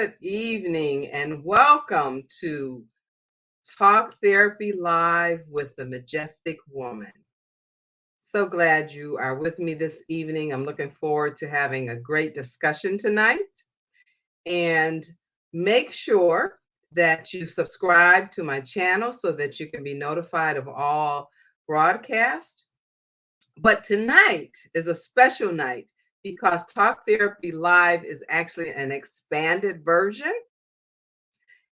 Good evening and welcome to Talk Therapy Live with the Majestic Woman. So glad you are with me this evening. I'm looking forward to having a great discussion tonight. And make sure that you subscribe to my channel so that you can be notified of all broadcasts. But tonight is a special night because Talk Therapy Live is actually an expanded version.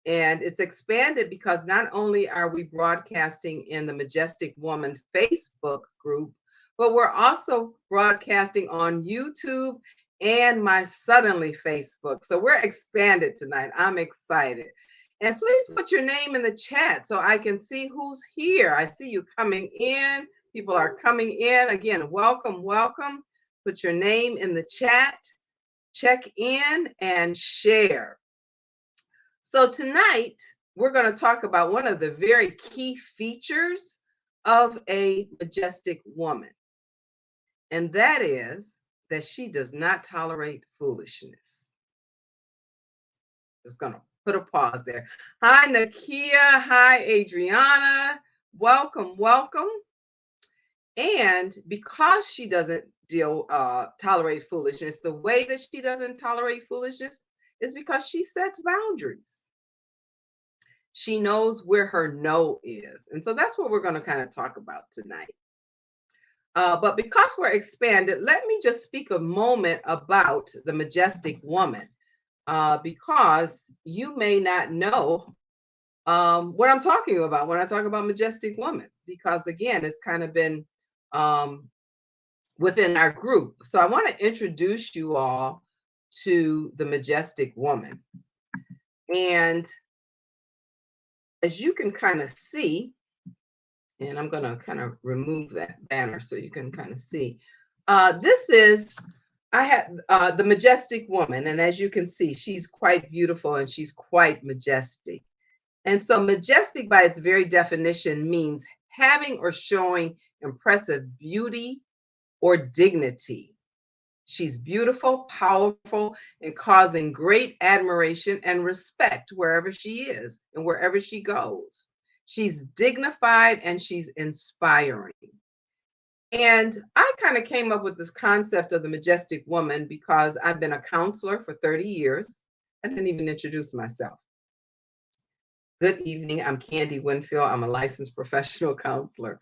And it's expanded because not only are we broadcasting in the Majestic Woman Facebook group, but we're also broadcasting on YouTube and my Suddenly Facebook. So we're expanded tonight. I'm excited. And please put your name in the chat so I can see who's here. I see you coming in. People are coming in. Again, welcome, welcome. Put your name in the chat, check in, and share. So tonight, we're going to talk about one of the very key features of a majestic woman, and that is that she does not tolerate foolishness. Just going to put a pause there. Hi, Nakia. Hi, Adriana. Welcome, welcome. And because she doesn't tolerate foolishness, the way that she doesn't tolerate foolishness is because she sets boundaries. She knows where her no is. And so that's what we're going to kind of talk about tonight. But because we're expanded, let me just speak a moment about the majestic woman, because you may not know what I'm talking about when I talk about majestic woman, because again, it's kind of been within our group. So I want to introduce you all to the majestic woman. And as you can kind of see, and I'm going to kind of remove that banner so you can kind of see. This is, I had the majestic woman. And as you can see, she's quite beautiful and she's quite majestic. And so majestic by its very definition means having or showing impressive beauty or dignity. She's beautiful, powerful, and causing great admiration and respect wherever she is and wherever she goes. She's dignified and she's inspiring. And I kind of came up with this concept of the majestic woman because I've been a counselor for 30 years. I didn't even introduce myself. Good evening. I'm Candy Winfield. I'm a licensed professional counselor.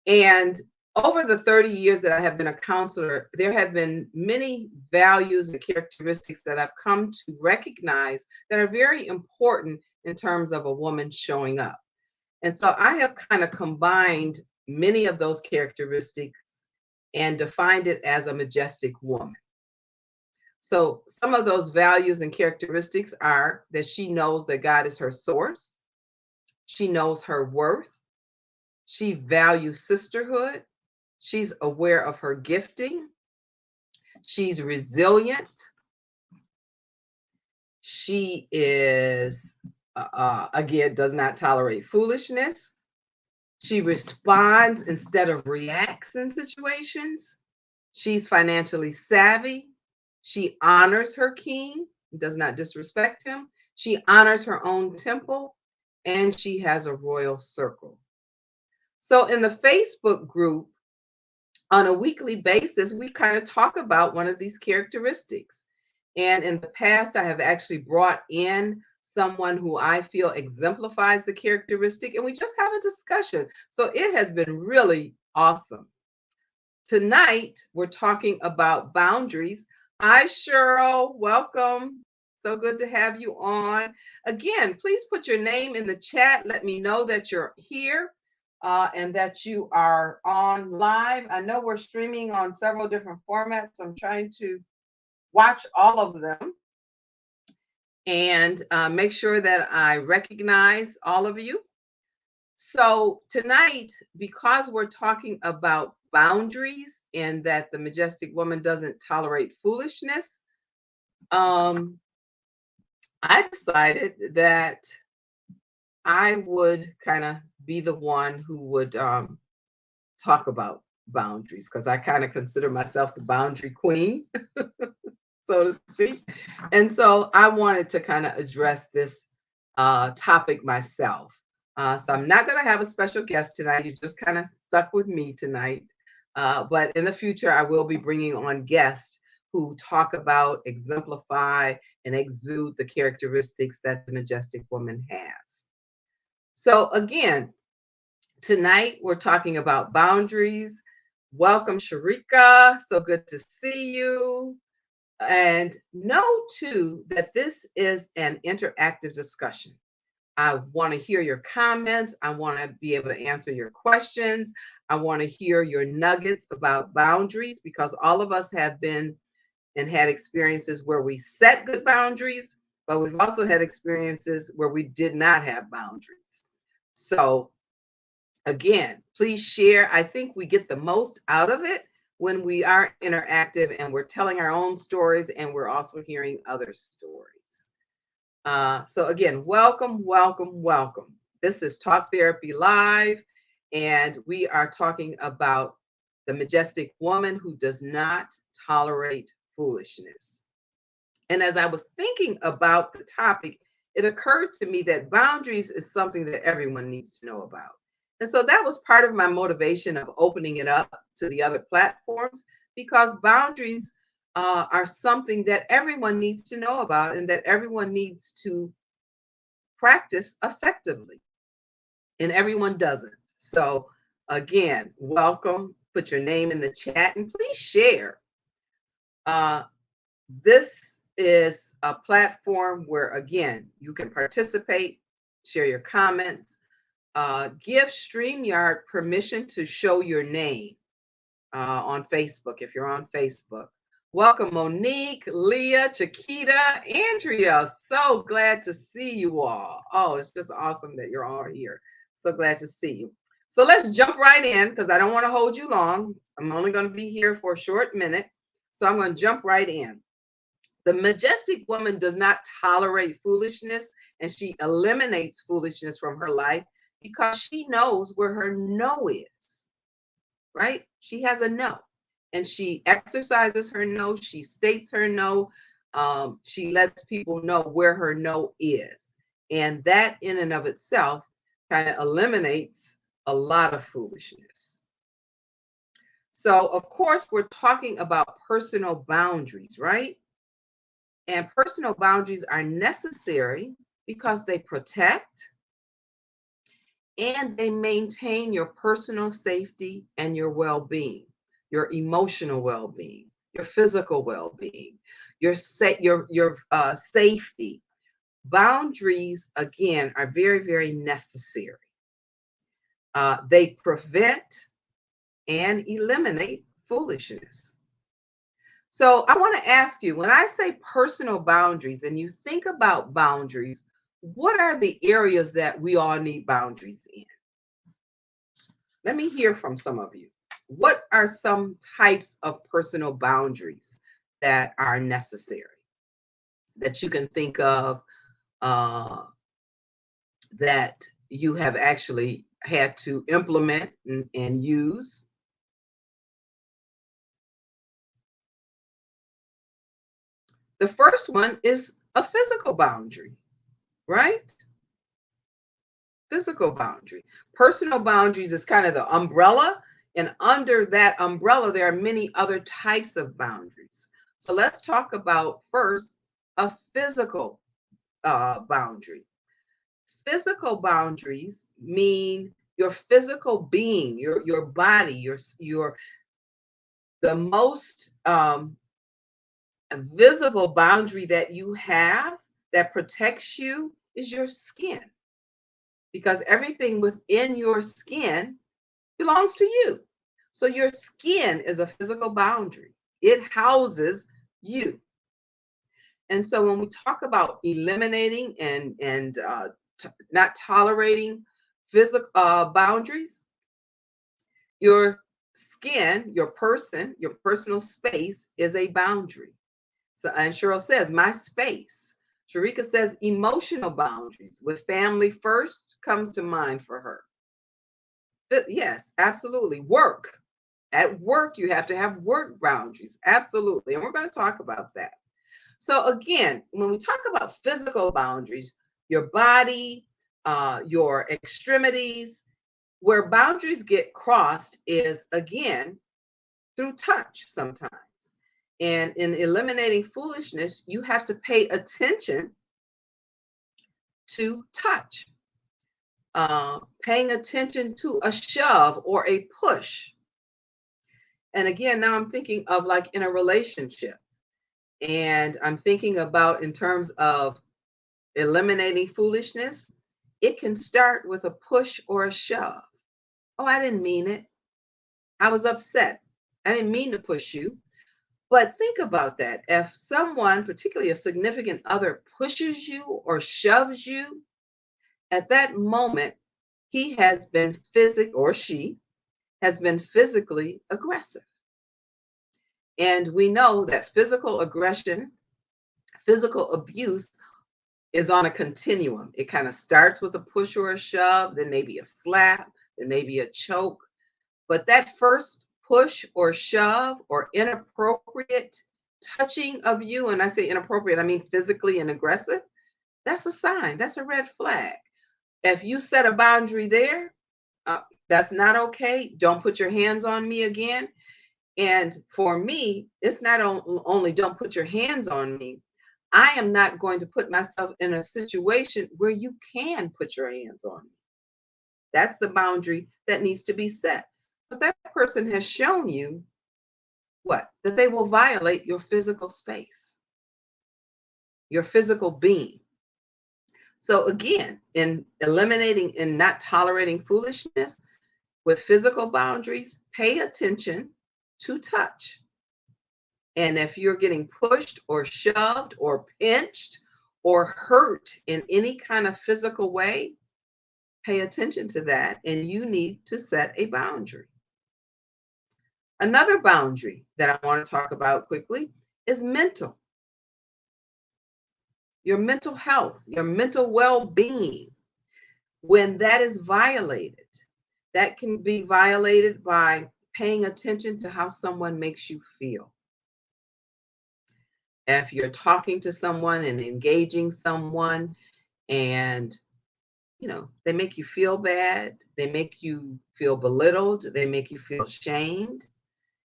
And over the 30 years that I have been a counselor, there have been many values and characteristics that I've come to recognize that are very important in terms of a woman showing up. And so I have kind of combined many of those characteristics and defined it as a majestic woman. So some of those values and characteristics are that she knows that God is her source. She knows her worth. She values sisterhood. She's aware of her gifting. She's resilient. She is, again, does not tolerate foolishness. She responds instead of reacts in situations. She's financially savvy. She honors her king, does not disrespect him. She honors her own temple, and she has a royal circle. So in the Facebook group, on a weekly basis, we kind of talk about one of these characteristics. And in the past, I have actually brought in someone who I feel exemplifies the characteristic, and we just have a discussion. So it has been really awesome. Tonight, we're talking about boundaries. Hi, Cheryl. Welcome. So good to have you on. Again, please put your name in the chat. Let me know that you're here. And that you are on live. I know we're streaming on several different formats. So I'm trying to watch all of them and make sure that I recognize all of you. So tonight, because we're talking about boundaries and that the majestic woman doesn't tolerate foolishness, I decided that I would kind of be the one who would talk about boundaries because I kind of consider myself the boundary queen. so to speak. And so I wanted to kind of address this topic myself. So I'm not going to have a special guest tonight. You just kind of stuck with me tonight. But in the future, I will be bringing on guests who talk about, exemplify, and exude the characteristics that the majestic woman has. So again, tonight we're talking about boundaries. Welcome, Sharika. So good to see you. And know too that this is an interactive discussion. I want to hear your comments. I want to be able to answer your questions. I want to hear your nuggets about boundaries because all of us have been and had experiences where we set good boundaries, but we've also had experiences where we did not have boundaries. So, again, please share. I think we get the most out of it when we are interactive and we're telling our own stories and we're also hearing other stories. So again, welcome, welcome, welcome. This is Talk Therapy Live, and we are talking about the majestic woman who does not tolerate foolishness. And as I was thinking about the topic, it occurred to me that boundaries is something that everyone needs to know about. And so that was part of my motivation of opening it up to the other platforms because boundaries are something that everyone needs to know about and that everyone needs to practice effectively. And everyone doesn't. So, again, welcome. Put your name in the chat and please share. This is a platform where, again, you can participate, share your comments, give StreamYard permission to show your name on Facebook if you're on Facebook. Welcome, Monique, Leah, Chiquita, Andrea. So glad to see you all. Oh, it's just awesome that you're all here. So glad to see you. So let's jump right in because I don't want to hold you long. I'm only going to be here for a short minute. So I'm going to jump right in. The majestic woman does not tolerate foolishness, and she eliminates foolishness from her life because she knows where her no is, right? She has a no, and she exercises her no. She states her no. She lets people know where her no is. And that in and of itself kind of eliminates a lot of foolishness. So, of course, we're talking about personal boundaries, right? And personal boundaries are necessary because they protect and they maintain your personal safety and your well-being, your emotional well-being, your physical well-being, your safety. Boundaries, again, are very, very necessary. They prevent and eliminate foolishness. So I want to ask you, when I say personal boundaries and you think about boundaries, what are the areas that we all need boundaries in? Let me hear from some of you. What are some types of personal boundaries that are necessary that you can think of that you have actually had to implement and use? The first one is a physical boundary, right? Physical boundary. Personal boundaries is kind of the umbrella, and under that umbrella, there are many other types of boundaries. So let's talk about first a physical boundary. Physical boundaries mean your physical being, your body, your the most visible boundary that you have that protects you is your skin, because everything within your skin belongs to you. So your skin is a physical boundary. It houses you. And so when we talk about eliminating and not tolerating physical boundaries, your skin, your person, your personal space is a boundary. So, and Cheryl says, my space. Sharika says, emotional boundaries with family first comes to mind for her. But yes, absolutely. Work. At work, you have to have work boundaries. Absolutely. And we're going to talk about that. So again, when we talk about physical boundaries, your body, your extremities, where boundaries get crossed is again through touch sometimes. And in eliminating foolishness, you have to pay attention to touch, paying attention to a shove or a push. And again, now I'm thinking of like in a relationship, and I'm thinking about in terms of eliminating foolishness, it can start with a push or a shove. Oh, I didn't mean it. I was upset. I didn't mean to push you. But think about that. If someone, particularly a significant other, pushes you or shoves you, at that moment, he has been or she has been physically aggressive. And we know that physical aggression, physical abuse is on a continuum. It kind of starts with a push or a shove, then maybe a slap, then maybe a choke. But that first push or shove or inappropriate touching of you, and I say inappropriate, I mean physically and aggressive, that's a sign, that's a red flag. If you set a boundary there, that's not okay. Don't put your hands on me again. And for me, it's not only don't put your hands on me, I am not going to put myself in a situation where you can put your hands on me. That's the boundary that needs to be set. Because that person has shown you what? That they will violate your physical space, your physical being. So again, in eliminating and not tolerating foolishness with physical boundaries, pay attention to touch. And if you're getting pushed or shoved or pinched or hurt in any kind of physical way, pay attention to that, and you need to set a boundary. Another boundary that I want to talk about quickly is mental. Your mental health, your mental well-being. When that is violated, that can be violated by paying attention to how someone makes you feel. If you're talking to someone and engaging someone and they make you feel bad, they make you feel belittled, they make you feel shamed,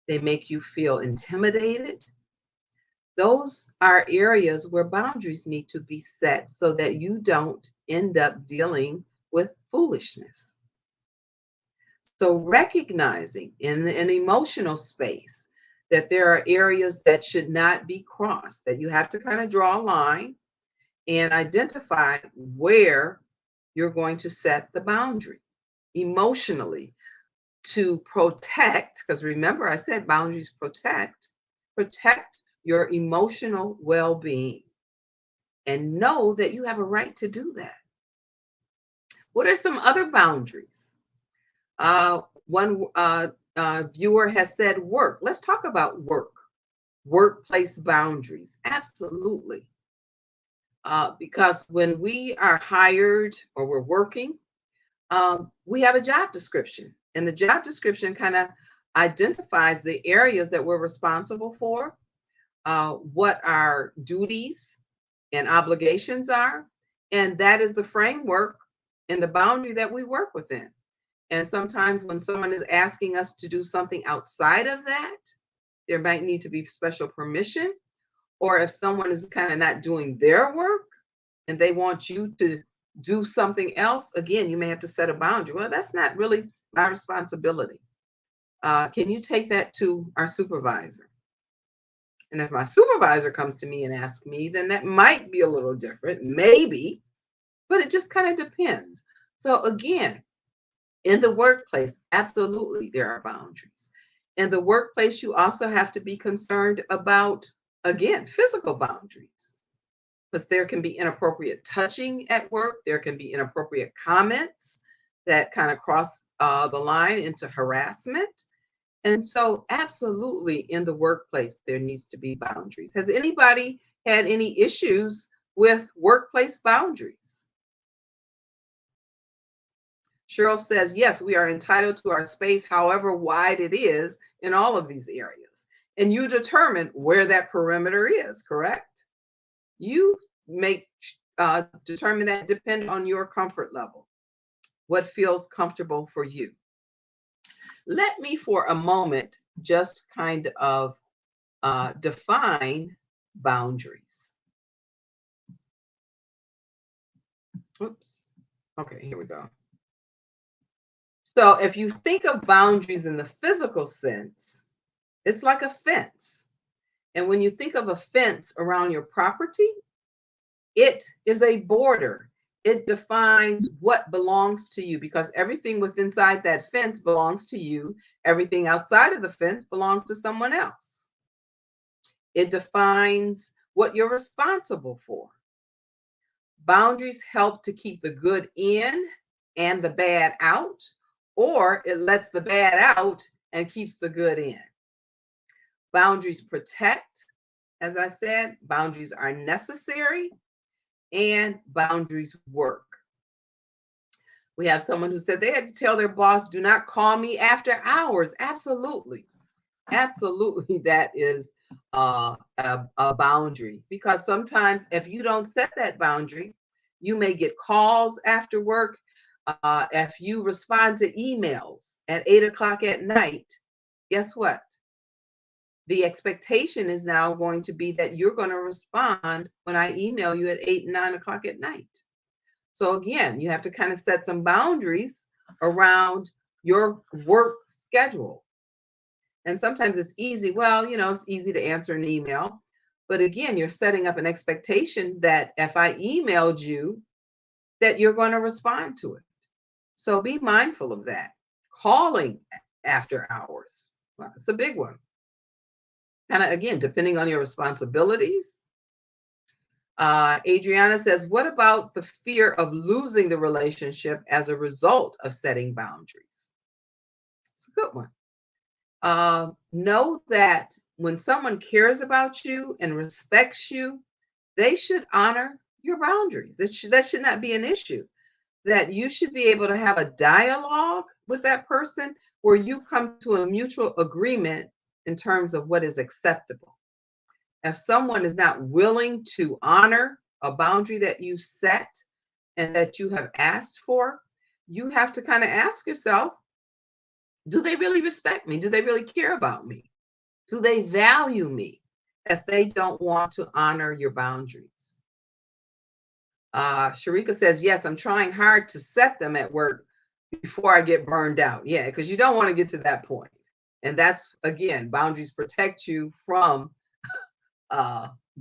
they make you feel intimidated. Those are areas where boundaries need to be set so that you don't end up dealing with foolishness. So recognizing in an emotional space that there are areas that should not be crossed, that you have to kind of draw a line and identify where you're going to set the boundary emotionally to protect, because remember I said boundaries protect your emotional well-being, and know that you have a right to do that. What are some other boundaries? One viewer has said work. Let's talk about work, workplace boundaries. Absolutely. Because when we are hired or we're working, we have a job description. And the job description kind of identifies the areas that we're responsible for, what our duties and obligations are. And that is the framework and the boundary that we work within. And sometimes when someone is asking us to do something outside of that, there might need to be special permission. Or if someone is kind of not doing their work and they want you to do something else, again, you may have to set a boundary. Well, that's not really my responsibility. Can you take that to our supervisor? And if my supervisor comes to me and asks me, then that might be a little different, maybe, but it just kind of depends. So again, in the workplace, absolutely, there are boundaries. In the workplace, you also have to be concerned about, again, physical boundaries, because there can be inappropriate touching at work. There can be inappropriate comments that kind of cross the line into harassment. And so absolutely in the workplace, there needs to be boundaries. Has anybody had any issues with workplace boundaries? Cheryl says, yes, we are entitled to our space, however wide it is in all of these areas. And you determine where that perimeter is, correct? You make determine that depending on your comfort level, what feels comfortable for you. Let me, for a moment, just kind of define boundaries. Oops. Okay, here we go. So if you think of boundaries in the physical sense, it's like a fence. And when you think of a fence around your property, it is a border. It defines what belongs to you because everything within inside that fence belongs to you. Everything outside of the fence belongs to someone else. It defines what you're responsible for. Boundaries help to keep the good in and the bad out, or it lets the bad out and keeps the good in. Boundaries protect, as I said, boundaries are necessary, and boundaries work. We have someone who said they had to tell their boss, do not call me after hours. Absolutely. Absolutely, that is a boundary because sometimes if you don't set that boundary, you may get calls after work. If you respond to emails at 8 o'clock at night, guess what? The expectation is now going to be that you're going to respond when I email you at 8 and 9 o'clock at night. So again, you have to kind of set some boundaries around your work schedule. And sometimes it's easy. Well, it's easy to answer an email. But again, you're setting up an expectation that if I emailed you, that you're going to respond to it. So be mindful of that. Calling after hours. Well, it's a big one. Kind of, again, depending on your responsibilities. Adriana says, what about the fear of losing the relationship as a result of setting boundaries? It's a good one. Know that when someone cares about you and respects you, they should honor your boundaries. That should not be an issue. That you should be able to have a dialogue with that person where you come to a mutual agreement in terms of what is acceptable. If someone is not willing to honor a boundary that you set and that you have asked for, you have to kind of ask yourself, do they really respect me? Do they really care about me? Do they value me if they don't want to honor your boundaries? Sharika says, yes, I'm trying hard to set them at work before I get burned out. Yeah, because you don't want to get to that point. And that's, again, boundaries protect you from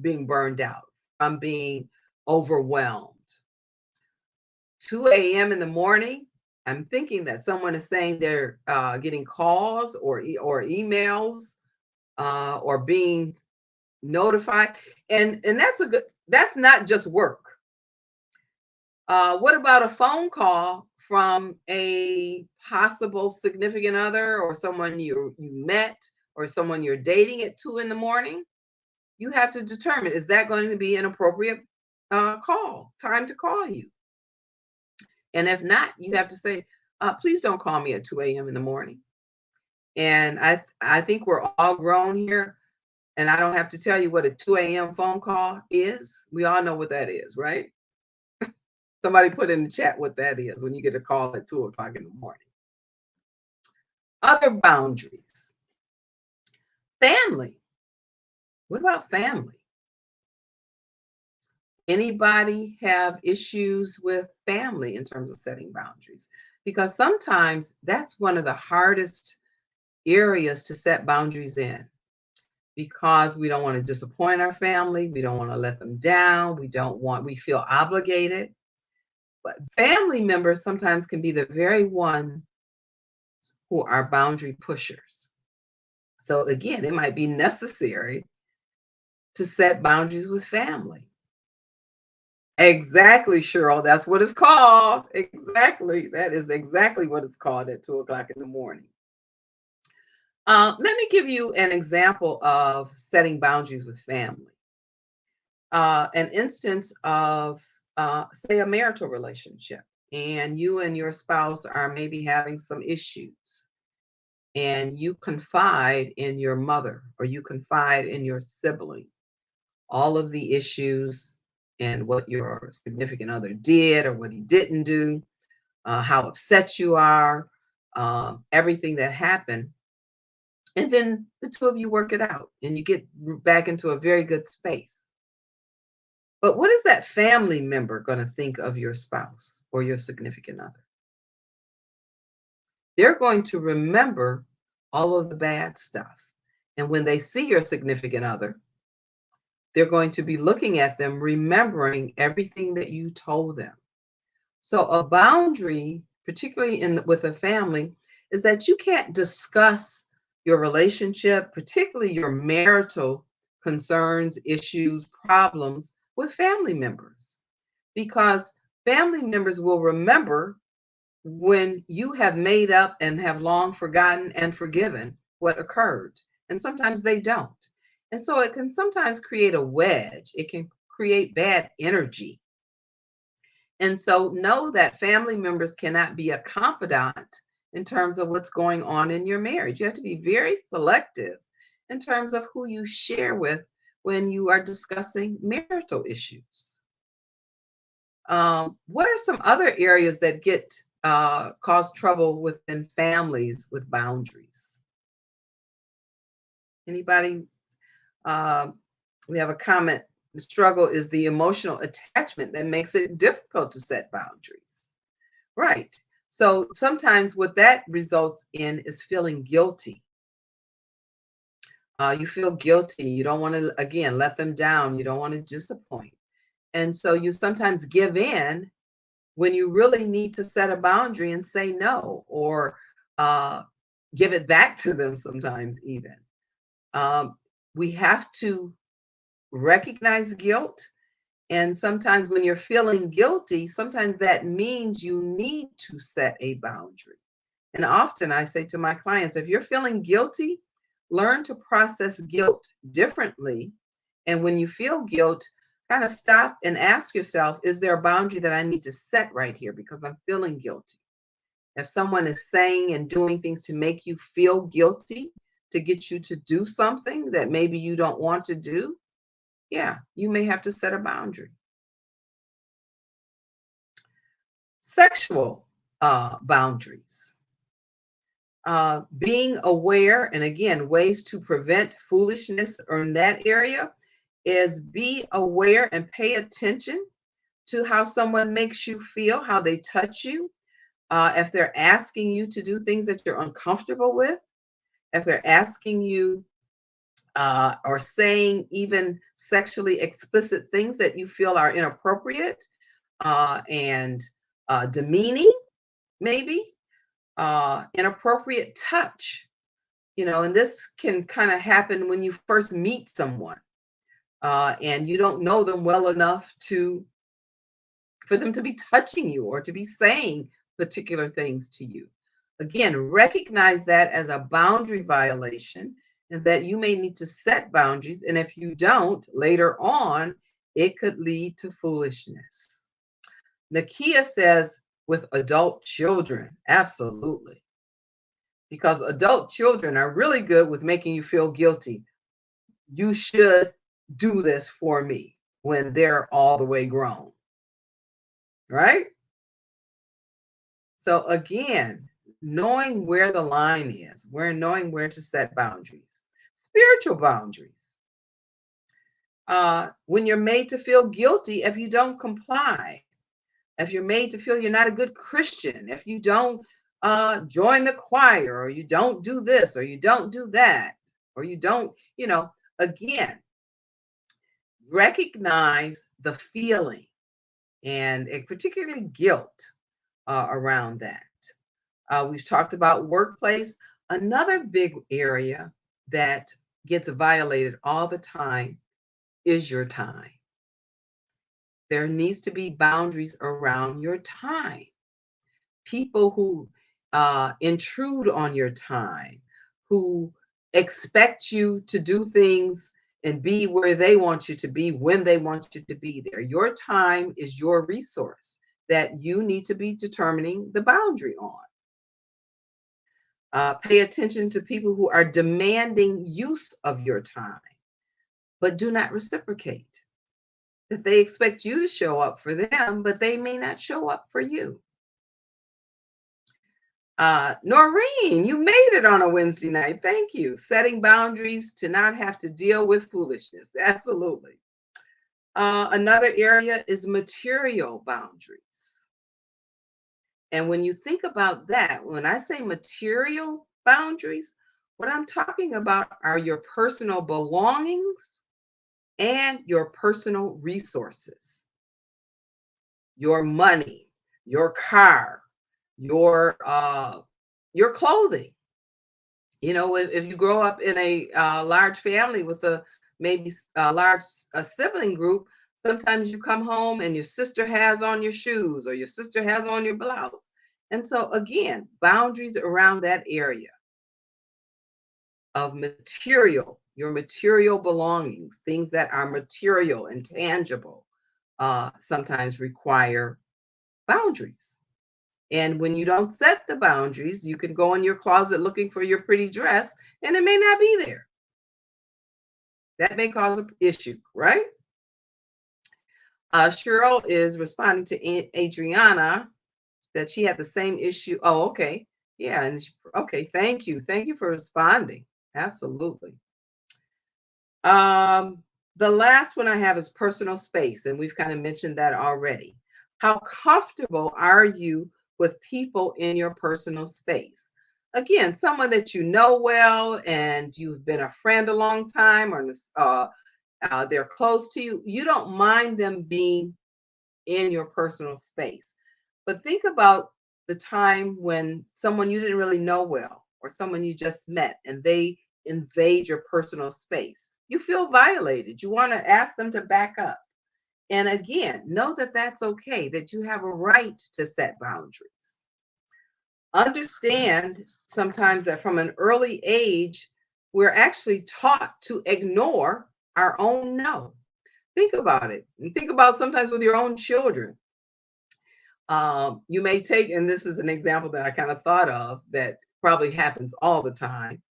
being burned out, from being overwhelmed. 2 a.m. in the morning, I'm thinking that someone is saying they're getting calls or emails or being notified, and that's not just work. What about a phone call from a possible significant other or someone you met or someone you're dating at 2 in the morning? You have to determine, is that going to be an appropriate time to call you? And if not, you have to say, please don't call me at 2 a.m. in the morning. And I think we're all grown here. And I don't have to tell you what a 2 a.m. phone call is. We all know what that is, right? Somebody put in the chat what that is when you get a call at 2 o'clock in the morning. Other boundaries. Family. What about family? Anybody have issues with family in terms of setting boundaries? Because sometimes that's one of the hardest areas to set boundaries in, because we don't want to disappoint our family. We don't want to let them down. We feel obligated. But family members sometimes can be the very ones who are boundary pushers. So again, it might be necessary to set boundaries with family. Exactly, Cheryl. That's what it's called. Exactly. That is exactly what it's called at 2 o'clock in the morning. Let me give you an example of setting boundaries with family. An instance of, say, a marital relationship, and you and your spouse are maybe having some issues, and you confide in your mother or you confide in your sibling, all of the issues and what your significant other did or what he didn't do, how upset you are, everything that happened. And then the two of you work it out and you get back into a very good space. But what is that family member going to think of your spouse or your significant other? They're going to remember all of the bad stuff. And when they see your significant other, they're going to be looking at them, remembering everything that you told them. So a boundary, particularly with a family, is that you can't discuss your relationship, particularly your marital concerns, issues, problems with family members, because family members will remember when you have made up and have long forgotten and forgiven what occurred. And sometimes they don't. And so it can sometimes create a wedge. It can create bad energy. And so know that family members cannot be a confidant in terms of what's going on in your marriage. You have to be very selective in terms of who you share with when you are discussing marital issues. What are some other areas that get cause trouble within families with boundaries? Anybody? Uh, we have a comment. The struggle is the emotional attachment that makes it difficult to set boundaries. Right. So sometimes what that results in is feeling guilty. You feel guilty. You don't want to, again, let them down. You don't want to disappoint. And so you sometimes give in when you really need to set a boundary and say no, or uh, give it back to them sometimes, even. We have to recognize guilt. And sometimes when you're feeling guilty, sometimes that means you need to set a boundary. And often I say to my clients, if you're feeling guilty, learn to process guilt differently. And when you feel guilt, kind of stop and ask yourself, is there a boundary that I need to set right here because I'm feeling guilty? If someone is saying and doing things to make you feel guilty, to get you to do something that maybe you don't want to do, yeah, you may have to set a boundary. Sexual boundaries. Being aware, and again, ways to prevent foolishness in that area is be aware and pay attention to how someone makes you feel, how they touch you. If they're asking you to do things that you're uncomfortable with, if they're asking you or saying even sexually explicit things that you feel are inappropriate and demeaning, maybe inappropriate touch, and this can kind of happen when you first meet someone and you don't know them well enough for them to be touching you or to be saying particular things to you. Again, recognize that as a boundary violation and that you may need to set boundaries. And if you don't, later on, it could lead to foolishness. Nakia says, with adult children, absolutely. Because adult children are really good with making you feel guilty. You should do this for me when they're all the way grown. Right? So again, knowing where the line is, knowing where to set boundaries. Spiritual boundaries. When you're made to feel guilty if you don't comply, if you're made to feel you're not a good Christian, if you don't join the choir, or you don't do this, or you don't do that, or you don't, again, recognize the feeling and particularly guilt around that. We've talked about workplace. Another big area that gets violated all the time is your time. There needs to be boundaries around your time. People who intrude on your time, who expect you to do things and be where they want you to be when they want you to be there. Your time is your resource that you need to be determining the boundary on. Pay attention to people who are demanding use of your time. but do not reciprocate. That they expect you to show up for them, but they may not show up for you. Noreen, you made it on a Wednesday night. Thank you. Setting boundaries to not have to deal with foolishness. Absolutely. Another area is material boundaries. And when you think about that, when I say material boundaries, what I'm talking about are your personal belongings and your personal resources, your money, your car, your clothing. You know, if you grow up in a large family with a maybe a large sibling group, sometimes you come home and your sister has on your shoes or your sister has on your blouse. And so again, boundaries around that area of material, your material belongings, things that are material and tangible, sometimes require boundaries. And when you don't set the boundaries, you can go in your closet looking for your pretty dress and it may not be there. That may cause an issue, right? Cheryl is responding to Adriana that she had the same issue. Oh, okay. Yeah. And okay. Thank you. Thank you for responding. Absolutely. The last one I have is personal space. And we've kind of mentioned that already. How comfortable are you with people in your personal space? Again, someone that you know well and you've been a friend a long time, or they're close to you. You don't mind them being in your personal space. But think about the time when someone you didn't really know well, or someone you just met, and they invade your personal space. You feel violated. You want to ask them to back up. And again, know that that's okay, that you have a right to set boundaries. Understand sometimes that from an early age, we're actually taught to ignore our own no. Think about it. And think about sometimes with your own children. You may take, and this is an example that I kind of thought of that probably happens all the time.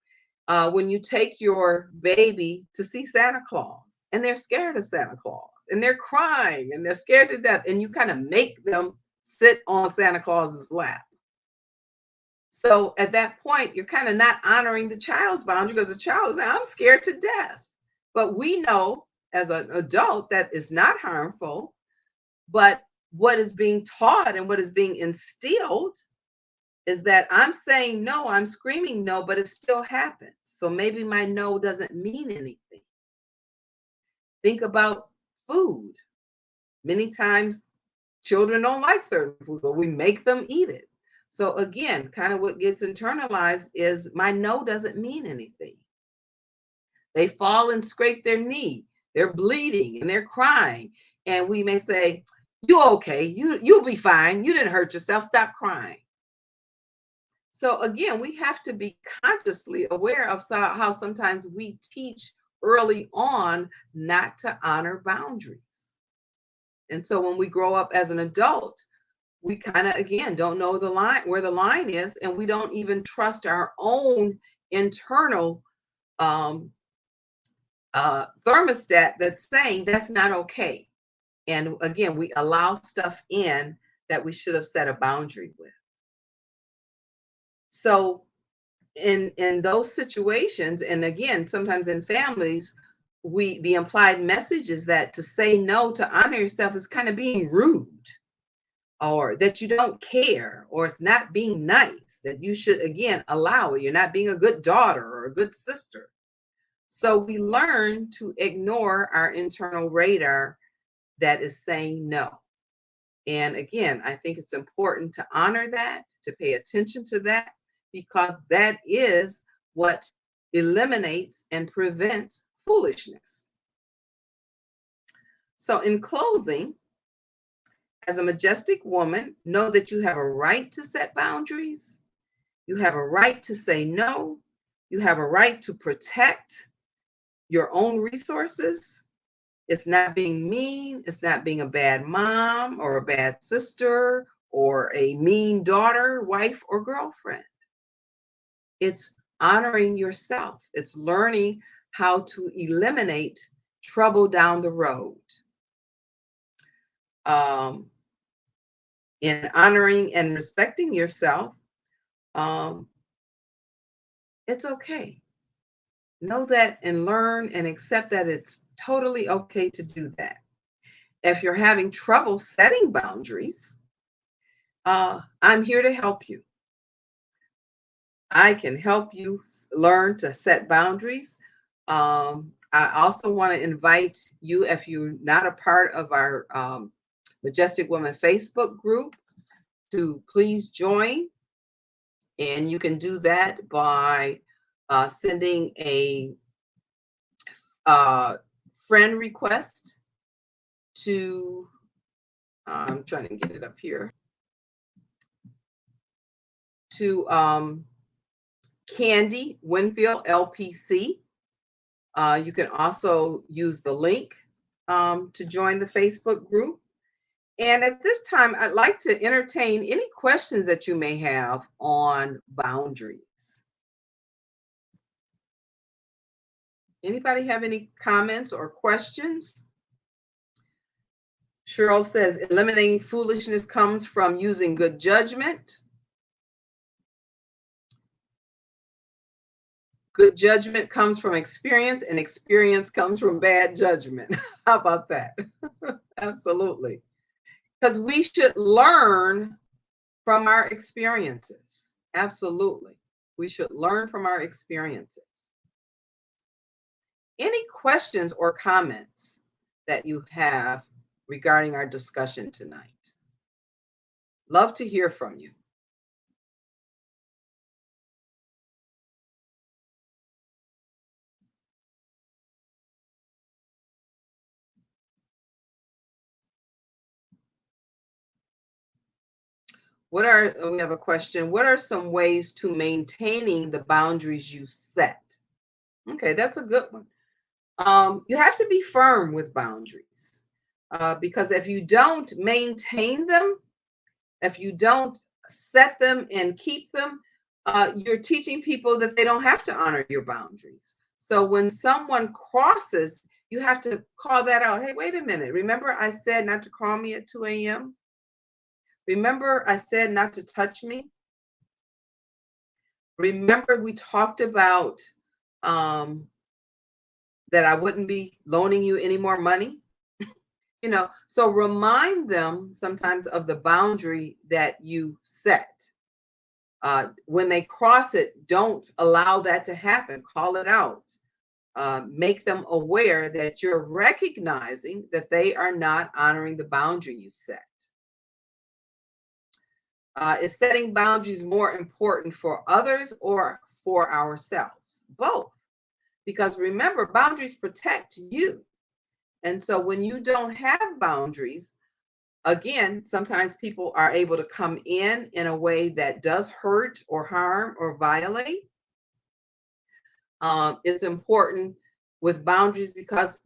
When you take your baby to see Santa Claus and they're scared of Santa Claus and they're crying and they're scared to death, and you kind of make them sit on Santa Claus's lap. So at that point, you're kind of not honoring the child's boundary because the child is, I'm scared to death. But we know as an adult that is not harmful. But what is being taught and what is being instilled is that I'm saying no, I'm screaming no, but it still happens. So maybe my no doesn't mean anything. Think about food. Many times children don't like certain food, but we make them eat it. So again, kind of what gets internalized is my no doesn't mean anything. They fall and scrape their knee. They're bleeding and they're crying. And we may say, you okay, you'll be fine. You didn't hurt yourself. Stop crying. So again, we have to be consciously aware of how sometimes we teach early on not to honor boundaries. And so when we grow up as an adult, we kind of again don't know the line, where the line is, and we don't even trust our own internal thermostat that's saying that's not okay. And again, we allow stuff in that we should have set a boundary with. So in those situations, and again, sometimes in families, the implied message is that to say no, to honor yourself, is kind of being rude, or that you don't care, or it's not being nice, that you should again allow it. You're not being a good daughter or a good sister. So we learn to ignore our internal radar that is saying no. And again, I think it's important to honor that, to pay attention to that, because that is what eliminates and prevents foolishness. So in closing, as a majestic woman, know that you have a right to set boundaries. You have a right to say no. You have a right to protect your own resources. It's not being mean. It's not being a bad mom or a bad sister or a mean daughter, wife, or girlfriend. It's honoring yourself. It's learning how to eliminate trouble down the road. In honoring and respecting yourself, um, it's okay. Know that and learn and accept that it's totally okay to do that. If you're having trouble setting boundaries, I'm here to help you. I can help you learn to set boundaries. I also want to invite you, if you're not a part of our Majestic Woman Facebook group, to please join. And you can do that by sending a friend request to, I'm trying to get it up here, to Candy Winfield LPC. You can also use the link to join the Facebook group. And at this time, I'd like to entertain any questions that you may have on boundaries. Anybody have any comments or questions? Cheryl says, eliminating foolishness comes from using good judgment. Good judgment comes from experience, and experience comes from bad judgment. How about that? Absolutely. Because we should learn from our experiences. Absolutely. We should learn from our experiences. Any questions or comments that you have regarding our discussion tonight? Love to hear from you. We have a question. What are some ways to maintaining the boundaries you set? Okay, that's a good one. You have to be firm with boundaries because if you don't maintain them, if you don't set them and keep them, you're teaching people that they don't have to honor your boundaries. So when someone crosses, you have to call that out. Hey, wait a minute. Remember I said not to call me at 2 a.m.? Remember I said not to touch me? Remember we talked about that I wouldn't be loaning you any more money? So remind them sometimes of the boundary that you set. When they cross it, don't allow that to happen. Call it out. Make them aware that you're recognizing that they are not honoring the boundary you set. Is setting boundaries more important for others or for ourselves? Both. Because remember, boundaries protect you. And so when you don't have boundaries, again, sometimes people are able to come in a way that does hurt or harm or violate. It's important with boundaries because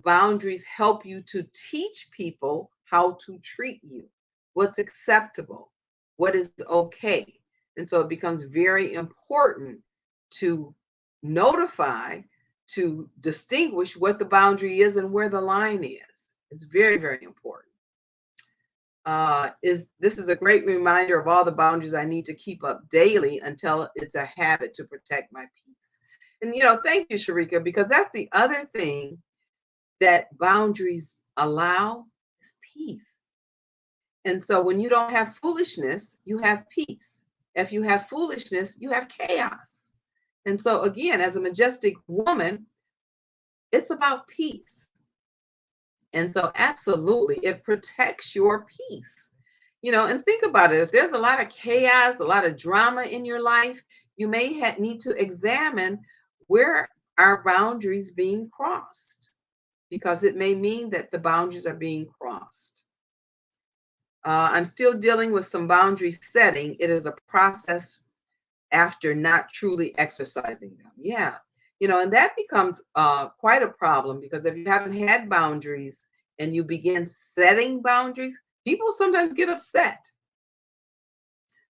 boundaries help you to teach people how to treat you, what's acceptable, what is okay. And so it becomes very important to notify, to distinguish what the boundary is and where the line is. It's very, very important. This is a great reminder of all the boundaries I need to keep up daily until it's a habit to protect my peace. And thank you, Sharika, because that's the other thing that boundaries allow is peace. And so when you don't have foolishness, you have peace. If you have foolishness, you have chaos. And so again, as a majestic woman, it's about peace. And so absolutely, it protects your peace. And think about it. If there's a lot of chaos, a lot of drama in your life, you may need to examine where are boundaries being crossed, because it may mean that the boundaries are being crossed. I'm still dealing with some boundary setting. It is a process after not truly exercising them. Yeah. And that becomes quite a problem, because if you haven't had boundaries and you begin setting boundaries, people sometimes get upset.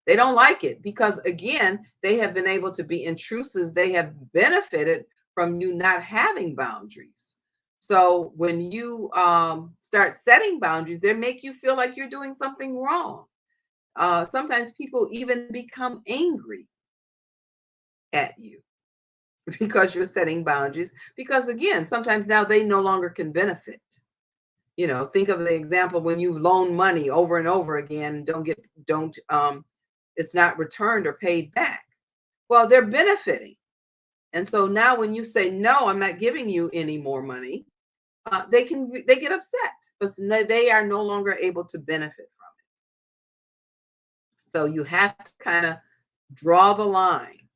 They don't like it because, again, they have been able to be intrusive. They have benefited from you not having boundaries. So when you start setting boundaries, they make you feel like you're doing something wrong. Sometimes people even become angry at you because you're setting boundaries. Because again, sometimes now they no longer can benefit. Think of the example when you loan money over and over again and don't it's not returned or paid back. Well, they're benefiting. And so now when you say, no, I'm not giving you any more money, they get upset because they are no longer able to benefit from it. So you have to kind of draw the line.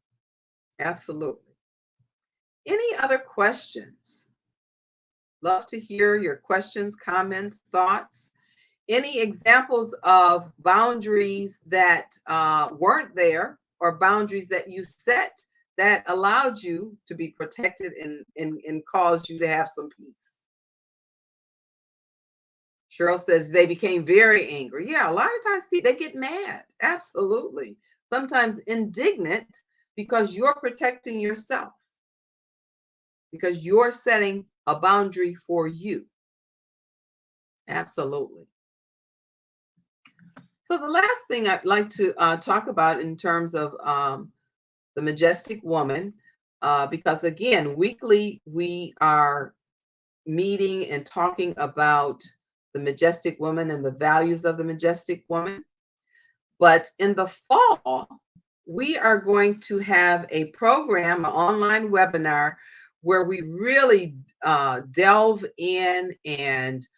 Absolutely. Any other questions? Love to hear your questions, comments, thoughts. Any examples of boundaries that weren't there, or boundaries that you set that allowed you to be protected and caused you to have some peace? Cheryl says they became very angry. Yeah, a lot of times they get mad. Absolutely. Sometimes indignant because you're protecting yourself, because you're setting a boundary for you. Absolutely. So the last thing I'd like to talk about in terms of the Majestic Woman, because again, weekly we are meeting and talking about the Majestic Woman and the values of the Majestic Woman. But in the fall, we are going to have a program, an online webinar, where we really delve in and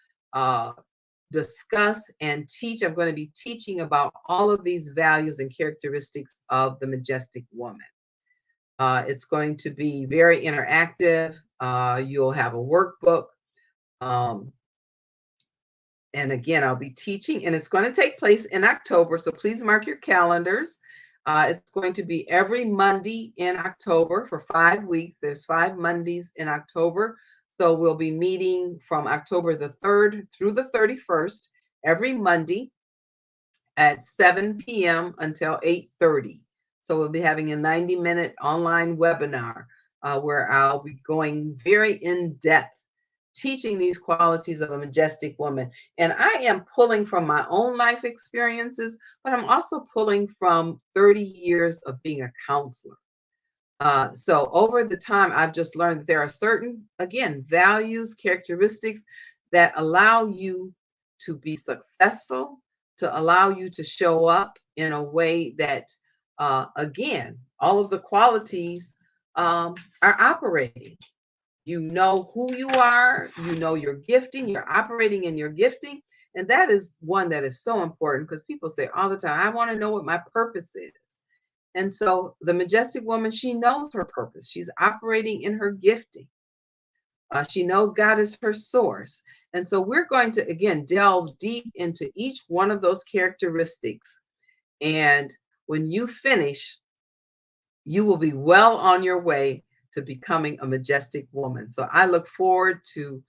discuss and teach. I'm going to be teaching about all of these values and characteristics of the Majestic Woman. It's going to be very interactive. You'll have a workbook. And again, I'll be teaching, and it's going to take place in October. So please mark your calendars. It's going to be every Monday in October for 5 weeks. There's 5 Mondays in October. So we'll be meeting from October the 3rd through the 31st every Monday at 7 p.m. until 8:30. So we'll be having a 90-minute online webinar where I'll be going very in-depth, teaching these qualities of a majestic woman. And I am pulling from my own life experiences, but I'm also pulling from 30 years of being a counselor. So over the time, I've just learned that there are certain, again, values, characteristics that allow you to be successful, to allow you to show up in a way that, again, all of the qualities are operating. You know who you are, you know your gifting, you're operating in your gifting. And that is one that is so important because people say all the time, I want to know what my purpose is. And so the majestic woman, she knows her purpose. She's operating in her gifting. She knows God is her source. And so we're going to, again, delve deep into each one of those characteristics. And when you finish, you will be well on your way to becoming a majestic woman. So I look forward to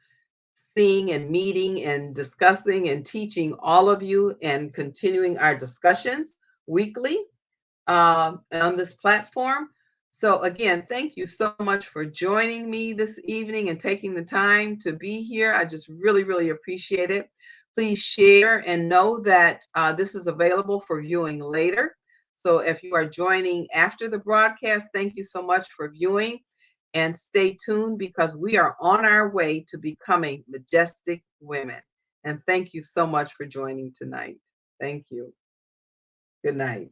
seeing and meeting and discussing and teaching all of you and continuing our discussions weekly on this platform. So again, thank you so much for joining me this evening and taking the time to be here. I just really, really appreciate it. Please share and know that this is available for viewing later. So if you are joining after the broadcast, thank you so much for viewing, and stay tuned because we are on our way to becoming majestic women. And thank you so much for joining tonight. Thank you. Good night.